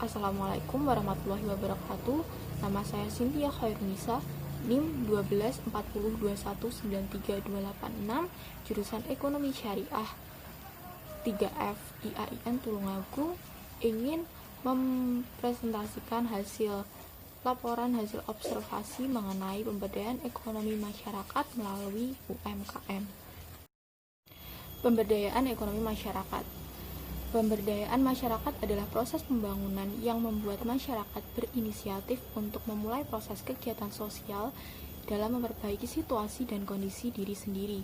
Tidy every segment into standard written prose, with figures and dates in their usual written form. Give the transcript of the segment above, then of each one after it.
Assalamualaikum warahmatullahi wabarakatuh. Nama saya Cynthia Khairunisa, NIM 1240219328, jurusan Ekonomi Syariah 3F IAIN Tulungagung, ingin mempresentasikan hasil laporan hasil observasi mengenai pemberdayaan ekonomi masyarakat melalui UMKM. Pemberdayaan ekonomi masyarakat. Pemberdayaan masyarakat adalah proses pembangunan yang membuat masyarakat berinisiatif untuk memulai proses kegiatan sosial dalam memperbaiki situasi dan kondisi diri sendiri.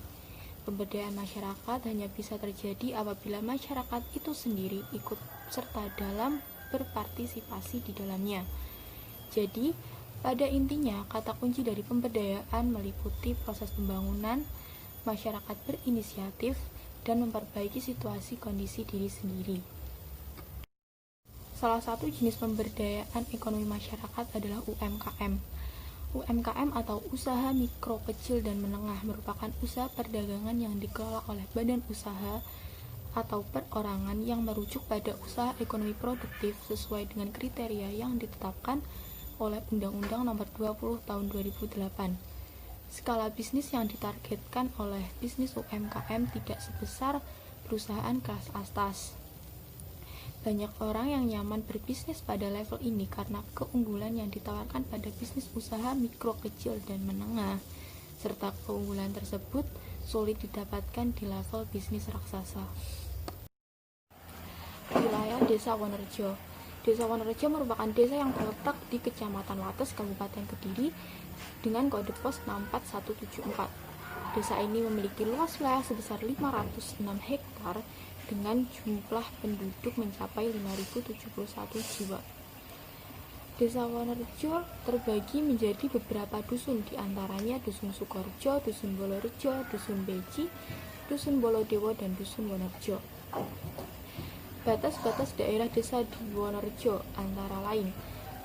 Pemberdayaan masyarakat hanya bisa terjadi apabila masyarakat itu sendiri ikut serta dalam berpartisipasi di dalamnya. Jadi, pada intinya, kata kunci dari pemberdayaan meliputi proses pembangunan, masyarakat berinisiatif, dan memperbaiki situasi kondisi diri sendiri. Salah satu jenis pemberdayaan ekonomi masyarakat adalah UMKM. UMKM atau usaha mikro, kecil, dan menengah merupakan usaha perdagangan yang dikelola oleh badan usaha atau perorangan yang merujuk pada usaha ekonomi produktif sesuai dengan kriteria yang ditetapkan oleh Undang-Undang Nomor 20 Tahun 2008. Skala bisnis yang ditargetkan oleh bisnis UMKM tidak sebesar perusahaan kelas atas. Banyak orang yang nyaman berbisnis pada level ini karena keunggulan yang ditawarkan pada bisnis usaha mikro, kecil, dan menengah, serta keunggulan tersebut sulit didapatkan di level bisnis raksasa. Wilayah Desa Wonorejo. Desa Wonorejo merupakan desa yang terletak di Kecamatan Wates, Kabupaten Kediri, dengan kode pos 64174. Desa ini memiliki luas wilayah sebesar 506 hektar dengan jumlah penduduk mencapai 5.071 jiwa. Desa Wonorejo terbagi menjadi beberapa dusun, diantaranya Dusun Sukorejo, Dusun Bolorejo, Dusun Beji, Dusun Bolodewo, dan Dusun Wonorejo. Batas-batas daerah desa di Wonorejo antara lain: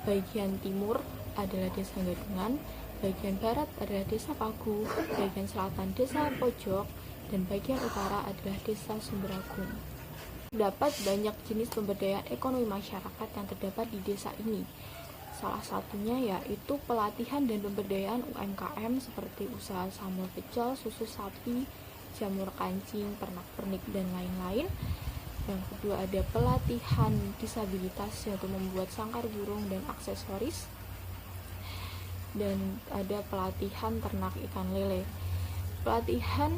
bagian timur adalah Desa Gadungan, bagian barat adalah Desa Pagu, bagian selatan Desa Pojok, dan bagian utara adalah Desa Sumberagung. Terdapat banyak jenis pemberdayaan ekonomi masyarakat yang terdapat di desa ini. Salah satunya yaitu pelatihan dan pemberdayaan UMKM seperti usaha sambal pecel, susu sapi, jamur kancing, pernak-pernik, dan lain-lain. Yang kedua ada pelatihan disabilitas, yaitu membuat sangkar burung dan aksesoris. Dan ada pelatihan ternak ikan lele. Pelatihan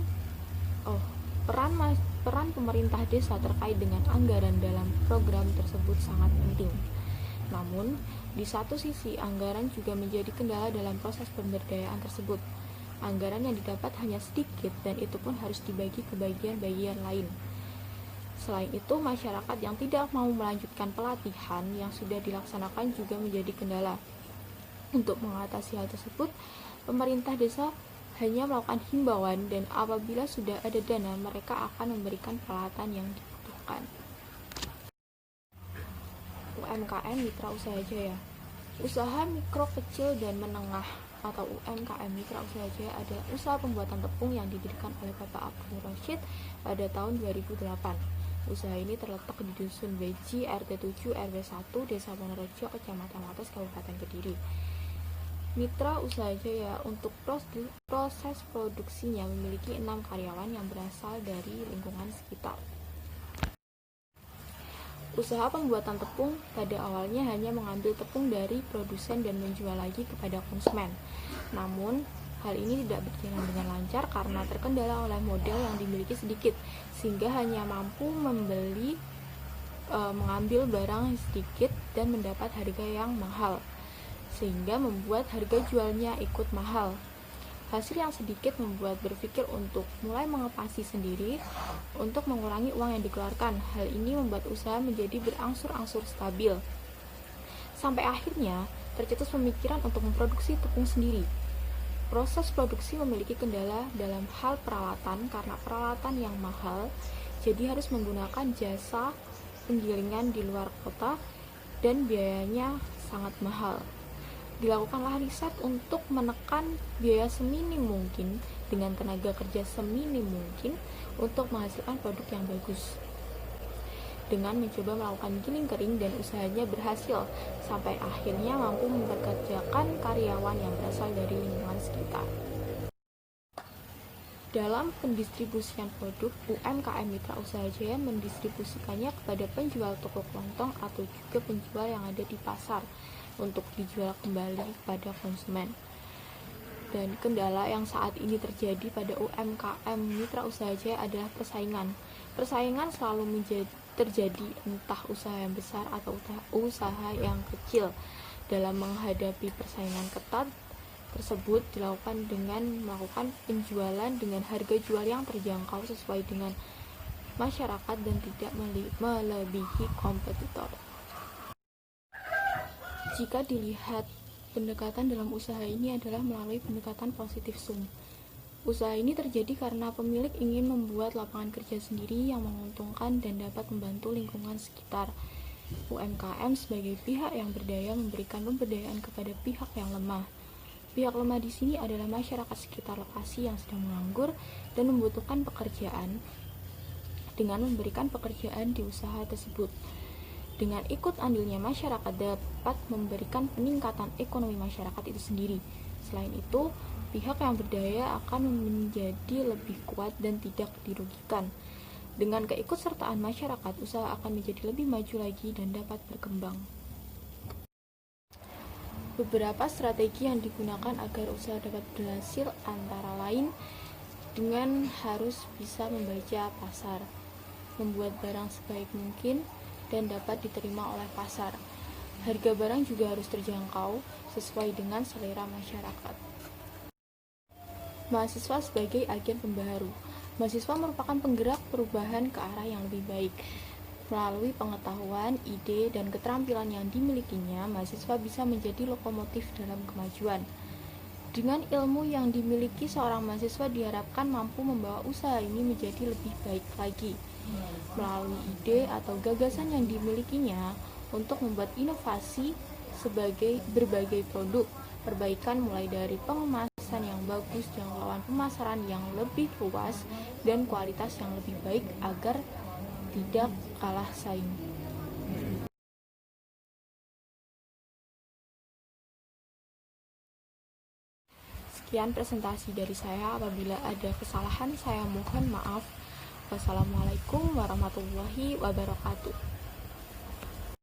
peran pemerintah desa terkait dengan anggaran dalam program tersebut sangat penting. Namun, di satu sisi anggaran juga menjadi kendala dalam proses pemberdayaan tersebut. Anggaran yang didapat hanya sedikit dan itu pun harus dibagi ke bagian-bagian lain. Selain itu, masyarakat yang tidak mau melanjutkan pelatihan yang sudah dilaksanakan juga menjadi kendala. Untuk mengatasi hal tersebut, pemerintah desa hanya melakukan himbauan dan apabila sudah ada dana, mereka akan memberikan peralatan yang dibutuhkan. UMKM Mitra Usaha Jaya. Usaha mikro, kecil, dan menengah atau UMKM Mitra Usaha Jaya adalah usaha pembuatan tepung yang didirikan oleh Bapak Abdul Rashid pada tahun 2008. Usaha ini terletak di Dusun Beji, RT 7 RW 1, Desa Wonorejo, Kecamatan Wates, Kabupaten Kediri. Mitra Usaha Jaya untuk proses produksinya memiliki 6 karyawan yang berasal dari lingkungan sekitar. Usaha pembuatan tepung pada awalnya hanya mengambil tepung dari produsen dan menjual lagi kepada konsumen. Namun, hal ini tidak berjalan dengan lancar karena terkendala oleh modal yang dimiliki sedikit, sehingga hanya mampu mengambil barang sedikit dan mendapat harga yang mahal, sehingga membuat harga jualnya ikut mahal. Hasil yang sedikit membuat berpikir untuk mulai mengepasi sendiri untuk mengurangi uang yang dikeluarkan. Hal ini membuat usaha menjadi berangsur-angsur stabil. Sampai akhirnya tercetus pemikiran untuk memproduksi tepung sendiri. Proses produksi memiliki kendala dalam hal peralatan karena peralatan yang mahal, jadi harus menggunakan jasa penggilingan di luar kota dan biayanya sangat mahal. Dilakukanlah riset untuk menekan biaya seminim mungkin dengan tenaga kerja seminim mungkin untuk menghasilkan produk yang bagus. dengan mencoba melakukan giling kering dan usahanya berhasil sampai akhirnya mampu mempekerjakan karyawan yang berasal dari lingkungan sekitar. Dalam pendistribusian produk, UMKM Mitra Usaha Jaya mendistribusikannya kepada penjual toko kelontong atau juga penjual yang ada di pasar untuk dijual kembali kepada konsumen. Dan kendala yang saat ini terjadi pada UMKM Mitra Usaha Jaya adalah persaingan. Persaingan selalu terjadi entah usaha yang besar atau usaha yang kecil. Dalam menghadapi persaingan ketat tersebut dilakukan dengan melakukan penjualan dengan harga jual yang terjangkau sesuai dengan masyarakat dan tidak melebihi kompetitor. Jika dilihat, pendekatan dalam usaha ini adalah melalui pendekatan positif sum. Usaha ini terjadi karena pemilik ingin membuat lapangan kerja sendiri yang menguntungkan dan dapat membantu lingkungan sekitar. UMKM sebagai pihak yang berdaya memberikan pemberdayaan kepada pihak yang lemah. Pihak lemah di sini adalah masyarakat sekitar lokasi yang sedang menganggur dan membutuhkan pekerjaan dengan memberikan pekerjaan di usaha tersebut. Dengan ikut andilnya masyarakat dapat memberikan peningkatan ekonomi masyarakat itu sendiri. Selain itu, pihak yang berdaya akan menjadi lebih kuat dan tidak dirugikan. Dengan keikutsertaan masyarakat, usaha akan menjadi lebih maju lagi dan dapat berkembang. Beberapa strategi yang digunakan agar usaha dapat berhasil antara lain dengan harus bisa membaca pasar, membuat barang sebaik mungkin dan dapat diterima oleh pasar. Harga barang juga harus terjangkau sesuai dengan selera masyarakat. Mahasiswa sebagai agen pembaharu. Mahasiswa merupakan penggerak perubahan ke arah yang lebih baik. Melalui pengetahuan, ide, dan keterampilan yang dimilikinya, mahasiswa bisa menjadi lokomotif dalam kemajuan. Dengan ilmu yang dimiliki, seorang mahasiswa diharapkan mampu membawa usaha ini menjadi lebih baik lagi. Melalui ide atau gagasan yang dimilikinya untuk membuat inovasi sebagai berbagai produk, perbaikan mulai dari pengemasan yang bagus, jangkauan pemasaran yang lebih luas, dan kualitas yang lebih baik agar tidak kalah saing. Sekian presentasi dari saya. Apabila ada kesalahan, saya mohon maaf. Wassalamualaikum warahmatullahi wabarakatuh.